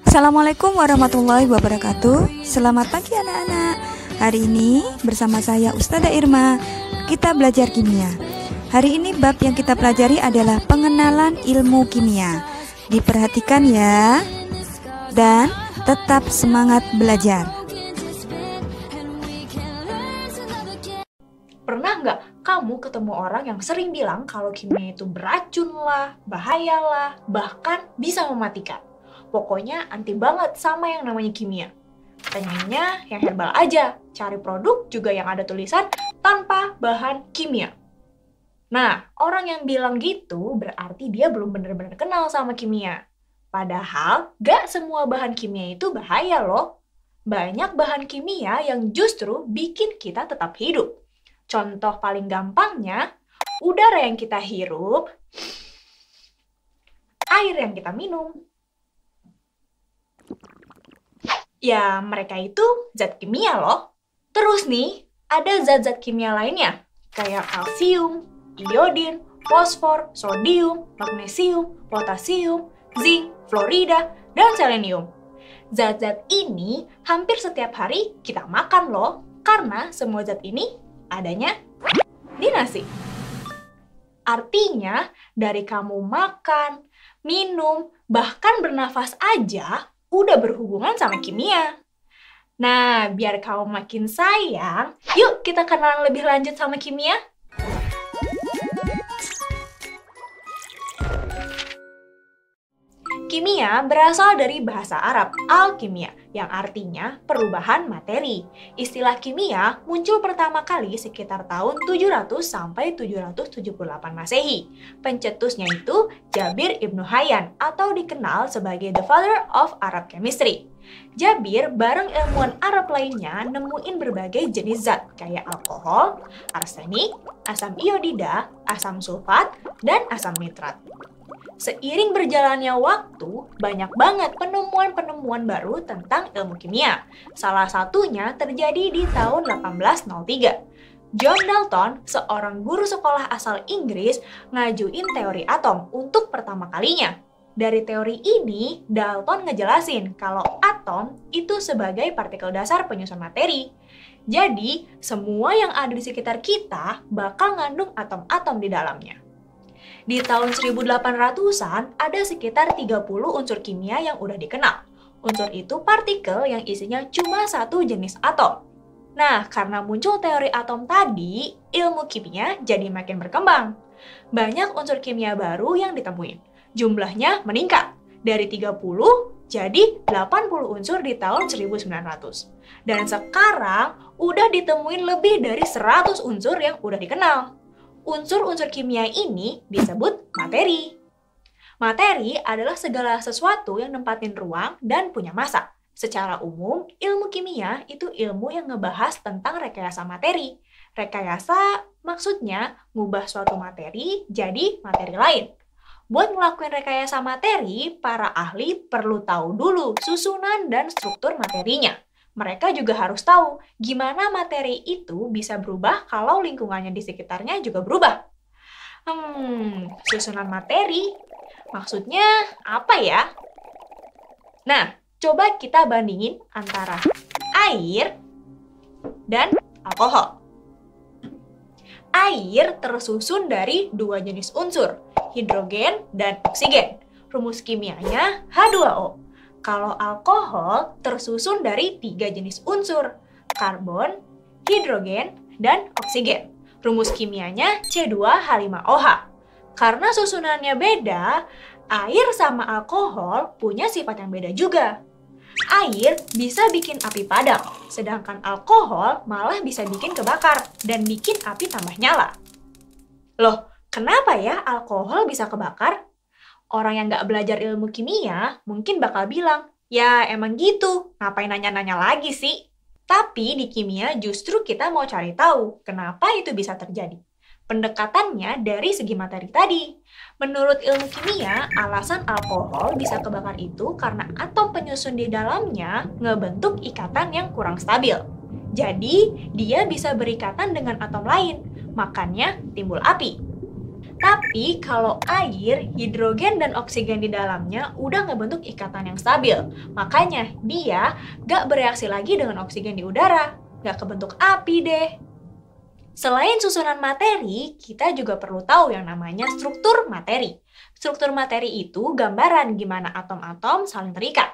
Assalamualaikum warahmatullahi wabarakatuh. Selamat pagi anak-anak. Hari ini bersama saya Ustazah Irma, kita belajar kimia. Hari ini bab yang kita pelajari adalah pengenalan ilmu kimia. Diperhatikan ya, dan tetap semangat belajar. Pernah nggak kamu ketemu orang yang sering bilang kalau kimia itu beracun lah, bahayalah, bahkan bisa mematikan? Pokoknya anti banget sama yang namanya kimia. Pengennya yang herbal aja, cari produk juga yang ada tulisan tanpa bahan kimia. Nah, orang yang bilang gitu berarti dia belum benar-benar kenal sama kimia. Padahal gak semua bahan kimia itu bahaya loh. Banyak bahan kimia yang justru bikin kita tetap hidup. Contoh paling gampangnya, udara yang kita hirup, air yang kita minum. Ya, mereka itu zat kimia loh. Terus nih, ada zat-zat kimia lainnya, kayak kalsium, iodin, fosfor, sodium, magnesium, potasium, zinc, fluorida, dan selenium. Zat-zat ini hampir setiap hari kita makan loh, karena semua zat ini adanya di nasi. Artinya, dari kamu makan, minum, bahkan bernafas aja udah berhubungan sama kimia. Nah, biar kamu makin sayang, yuk kita kenalan lebih lanjut sama kimia. Kimia berasal dari bahasa Arab alkimia, yang artinya perubahan materi. Istilah kimia muncul pertama kali sekitar tahun 700 sampai 778 Masehi. Pencetusnya itu Jabir Ibnu Hayyan atau dikenal sebagai the father of Arab chemistry. Jabir bareng ilmuwan Arab lainnya nemuin berbagai jenis zat kayak alkohol, arsenik, asam iodida, asam sulfat, dan asam nitrat. Seiring berjalannya waktu, banyak banget penemuan-penemuan baru tentang ilmu kimia. Salah satunya terjadi di tahun 1803. John Dalton, seorang guru sekolah asal Inggris, ngajuin teori atom untuk pertama kalinya. Dari teori ini, Dalton ngejelasin kalau atom itu sebagai partikel dasar penyusun materi. Jadi, semua yang ada di sekitar kita bakal ngandung atom-atom di dalamnya. Di tahun 1800-an, ada sekitar 30 unsur kimia yang udah dikenal. Unsur itu partikel yang isinya cuma satu jenis atom. Nah, karena muncul teori atom tadi, ilmu kimia jadi makin berkembang. Banyak unsur kimia baru yang ditemuin. Jumlahnya meningkat. Dari 30 jadi 80 unsur di tahun 1900. Dan sekarang udah ditemuin lebih dari 100 unsur yang udah dikenal. Unsur-unsur kimia ini disebut materi. Materi adalah segala sesuatu yang nempatin ruang dan punya massa. Secara umum, ilmu kimia itu ilmu yang ngebahas tentang rekayasa materi. Rekayasa maksudnya ngubah suatu materi jadi materi lain. Buat ngelakuin rekayasa materi, para ahli perlu tahu dulu susunan dan struktur materinya. Mereka juga harus tahu gimana materi itu bisa berubah kalau lingkungannya di sekitarnya juga berubah. Susunan materi, maksudnya apa ya? Nah, coba kita bandingin antara air dan alkohol. Air tersusun dari dua jenis unsur, hidrogen dan oksigen. Rumus kimianya H2O. Kalau alkohol tersusun dari 3 jenis unsur, karbon, hidrogen, dan oksigen. Rumus kimianya C2H5OH. Karena susunannya beda, air sama alkohol punya sifat yang beda juga. Air bisa bikin api padam, sedangkan alkohol malah bisa bikin kebakar dan bikin api tambah nyala. Loh, kenapa ya alkohol bisa kebakar? Orang yang nggak belajar ilmu kimia mungkin bakal bilang, ya emang gitu, ngapain nanya-nanya lagi sih? Tapi di kimia justru kita mau cari tahu kenapa itu bisa terjadi. Pendekatannya dari segi materi tadi. Menurut ilmu kimia, alasan alkohol bisa kebakar itu karena atom penyusun di dalamnya ngebentuk ikatan yang kurang stabil. Jadi, dia bisa berikatan dengan atom lain, makanya timbul api. Tapi kalau air, hidrogen dan oksigen di dalamnya udah ngebentuk ikatan yang stabil. Makanya dia gak bereaksi lagi dengan oksigen di udara. Gak kebentuk api deh. Selain susunan materi, kita juga perlu tahu yang namanya struktur materi. Struktur materi itu gambaran gimana atom-atom saling terikat.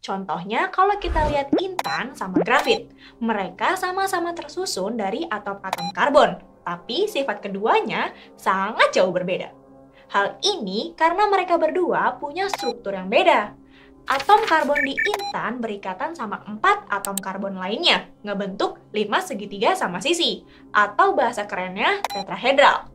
Contohnya kalau kita lihat intan sama grafit, mereka sama-sama tersusun dari atom-atom karbon, tapi sifat keduanya sangat jauh berbeda. Hal ini karena mereka berdua punya struktur yang beda. Atom karbon di intan berikatan sama 4 atom karbon lainnya, ngebentuk 5 segitiga sama sisi, atau bahasa kerennya tetrahedral.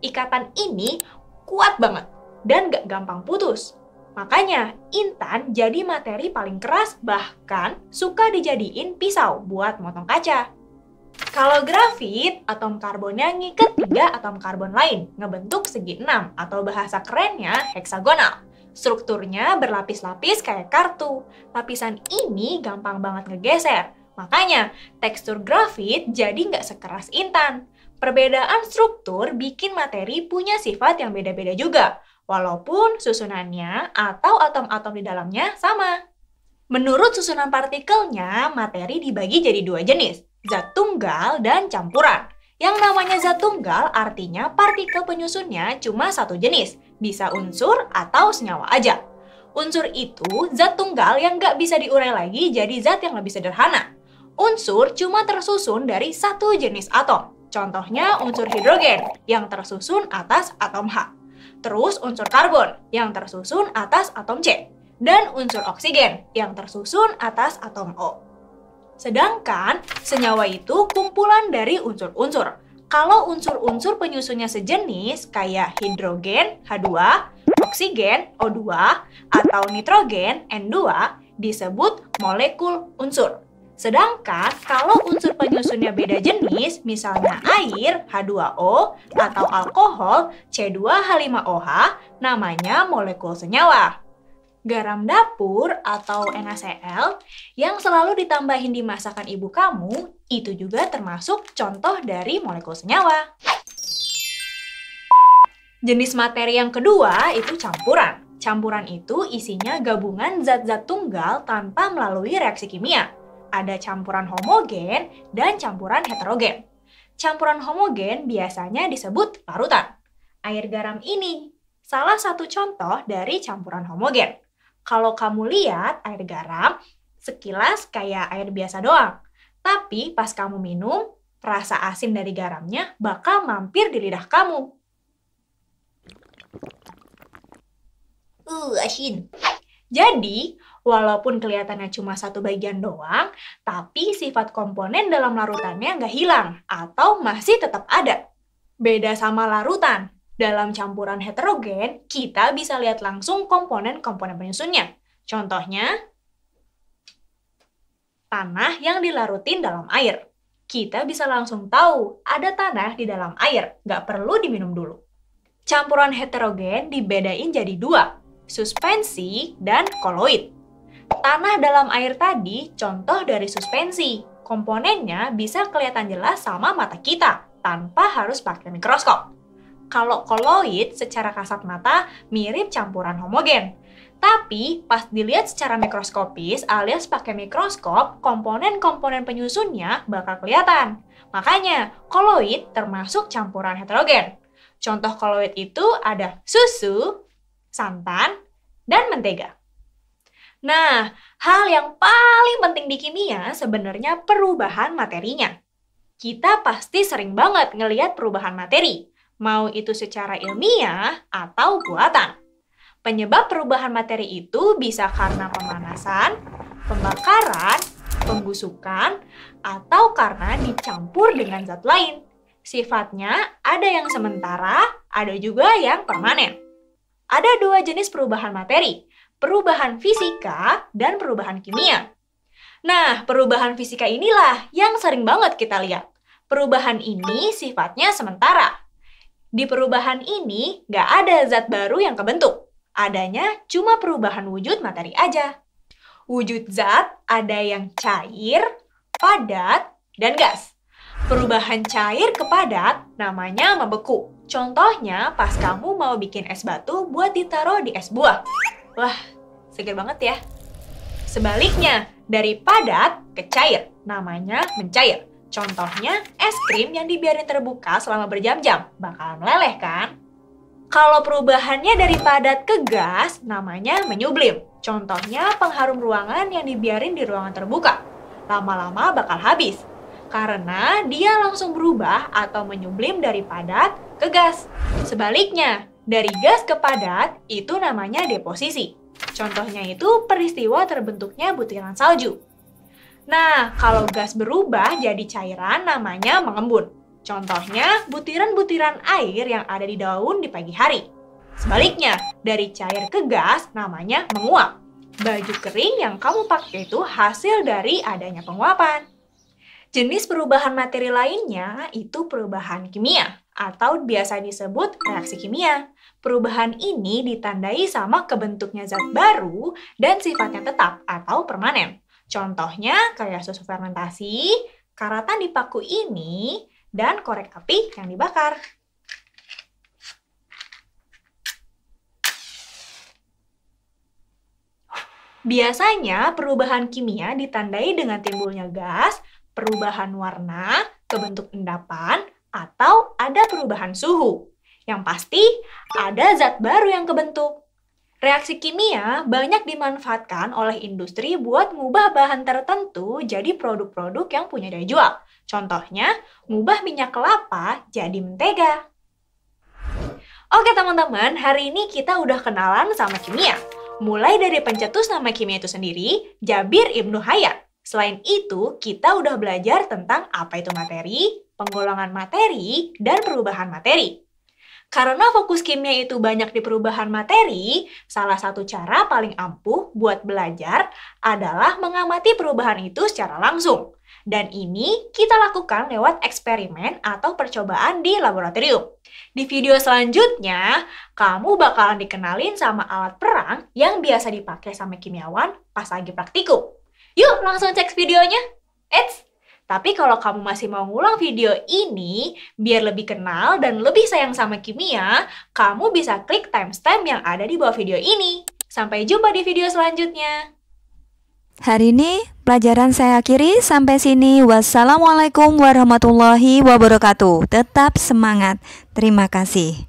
Ikatan ini kuat banget dan gak gampang putus. Makanya, intan jadi materi paling keras, bahkan suka dijadiin pisau buat motong kaca. Kalau grafit, atom karbonnya ngiket 3 atom karbon lain, ngebentuk segi 6 atau bahasa kerennya heksagonal. Strukturnya berlapis-lapis kayak kartu. Lapisan ini gampang banget ngegeser. Makanya, tekstur grafit jadi nggak sekeras intan. Perbedaan struktur bikin materi punya sifat yang beda-beda juga, walaupun susunannya atau atom-atom di dalamnya sama. Menurut susunan partikelnya, materi dibagi jadi 2 jenis, zat tunggal dan campuran. Yang namanya zat tunggal artinya partikel penyusunnya cuma satu jenis, bisa unsur atau senyawa aja. Unsur itu zat tunggal yang nggak bisa diurai lagi jadi zat yang lebih sederhana. Unsur cuma tersusun dari satu jenis atom. Contohnya unsur hidrogen yang tersusun atas atom H. Terus unsur karbon yang tersusun atas atom C. Dan unsur oksigen yang tersusun atas atom O. Sedangkan senyawa itu kumpulan dari unsur-unsur. Kalau unsur-unsur penyusunnya sejenis kayak hidrogen H2, oksigen O2, atau nitrogen N2 disebut molekul unsur. Sedangkan kalau unsur penyusunnya beda jenis, misalnya air H2O atau alkohol C2H5OH, namanya molekul senyawa. Garam dapur atau NaCl yang selalu ditambahin di masakan ibu kamu, itu juga termasuk contoh dari molekul senyawa. Jenis materi yang kedua itu campuran. Campuran itu isinya gabungan zat-zat tunggal tanpa melalui reaksi kimia. Ada campuran homogen dan campuran heterogen. Campuran homogen biasanya disebut larutan. Air garam ini salah satu contoh dari campuran homogen. Kalau kamu lihat air garam, sekilas kayak air biasa doang. Tapi pas kamu minum, rasa asin dari garamnya bakal mampir di lidah kamu. Asin. Jadi, walaupun kelihatannya cuma satu bagian doang, tapi sifat komponen dalam larutannya nggak hilang atau masih tetap ada. Beda sama larutan. Dalam campuran heterogen, kita bisa lihat langsung komponen-komponen penyusunnya. Contohnya, tanah yang dilarutin dalam air. Kita bisa langsung tahu ada tanah di dalam air, nggak perlu diminum dulu. Campuran heterogen dibedain jadi 2, suspensi dan koloid. Tanah dalam air tadi contoh dari suspensi. Komponennya bisa kelihatan jelas sama mata kita, tanpa harus pakai mikroskop. Kalau koloid secara kasat mata mirip campuran homogen. Tapi pas dilihat secara mikroskopis alias pakai mikroskop, komponen-komponen penyusunnya bakal kelihatan. Makanya koloid termasuk campuran heterogen. Contoh koloid itu ada susu, santan, dan mentega. Nah, hal yang paling penting di kimia sebenarnya perubahan materinya. Kita pasti sering banget ngelihat perubahan materi. Mau itu secara ilmiah atau buatan. Penyebab perubahan materi itu bisa karena pemanasan, pembakaran, pembusukan, atau karena dicampur dengan zat lain. Sifatnya ada yang sementara, ada juga yang permanen. Ada 2 jenis perubahan materi, perubahan fisika dan perubahan kimia. Nah, perubahan fisika inilah yang sering banget kita lihat. Perubahan ini sifatnya sementara. Di perubahan ini, nggak ada zat baru yang kebentuk. Adanya cuma perubahan wujud materi aja. Wujud zat ada yang cair, padat, dan gas. Perubahan cair ke padat namanya membeku. Contohnya pas kamu mau bikin es batu buat ditaruh di es buah. Wah, seger banget ya. Sebaliknya, dari padat ke cair, namanya mencair. Contohnya es krim yang dibiarin terbuka selama berjam-jam, bakalan meleleh kan? Kalau perubahannya dari padat ke gas, namanya menyublim. Contohnya pengharum ruangan yang dibiarin di ruangan terbuka. Lama-lama bakal habis, karena dia langsung berubah atau menyublim dari padat ke gas. Sebaliknya, dari gas ke padat, itu namanya deposisi. Contohnya itu peristiwa terbentuknya butiran salju. Nah, kalau gas berubah jadi cairan namanya mengembun. Contohnya, butiran-butiran air yang ada di daun di pagi hari. Sebaliknya, dari cair ke gas namanya menguap. Baju kering yang kamu pakai itu hasil dari adanya penguapan. Jenis perubahan materi lainnya itu perubahan kimia, atau biasa disebut reaksi kimia. Perubahan ini ditandai sama kebentuknya zat baru dan sifatnya tetap atau permanen. Contohnya kayak susu fermentasi, karatan di paku ini, dan korek api yang dibakar. Biasanya perubahan kimia ditandai dengan timbulnya gas, perubahan warna, kebentuk endapan, atau ada perubahan suhu. Yang pasti, ada zat baru yang kebentuk. Reaksi kimia banyak dimanfaatkan oleh industri buat ngubah bahan tertentu jadi produk-produk yang punya daya jual. Contohnya, ngubah minyak kelapa jadi mentega. Oke teman-teman, hari ini kita udah kenalan sama kimia. Mulai dari pencetus nama kimia itu sendiri, Jabir Ibnu Hayat. Selain itu, kita udah belajar tentang apa itu materi, penggolongan materi, dan perubahan materi. Karena fokus kimia itu banyak di perubahan materi, salah satu cara paling ampuh buat belajar adalah mengamati perubahan itu secara langsung. Dan ini kita lakukan lewat eksperimen atau percobaan di laboratorium. Di video selanjutnya, kamu bakalan dikenalin sama alat perang yang biasa dipakai sama kimiawan pas lagi praktikum. Yuk langsung cek videonya. Tapi kalau kamu masih mau ngulang video ini, biar lebih kenal dan lebih sayang sama kimia, kamu bisa klik timestamp yang ada di bawah video ini. Sampai jumpa di video selanjutnya. Hari ini pelajaran saya akhiri sampai sini. Wassalamualaikum warahmatullahi wabarakatuh. Tetap semangat. Terima kasih.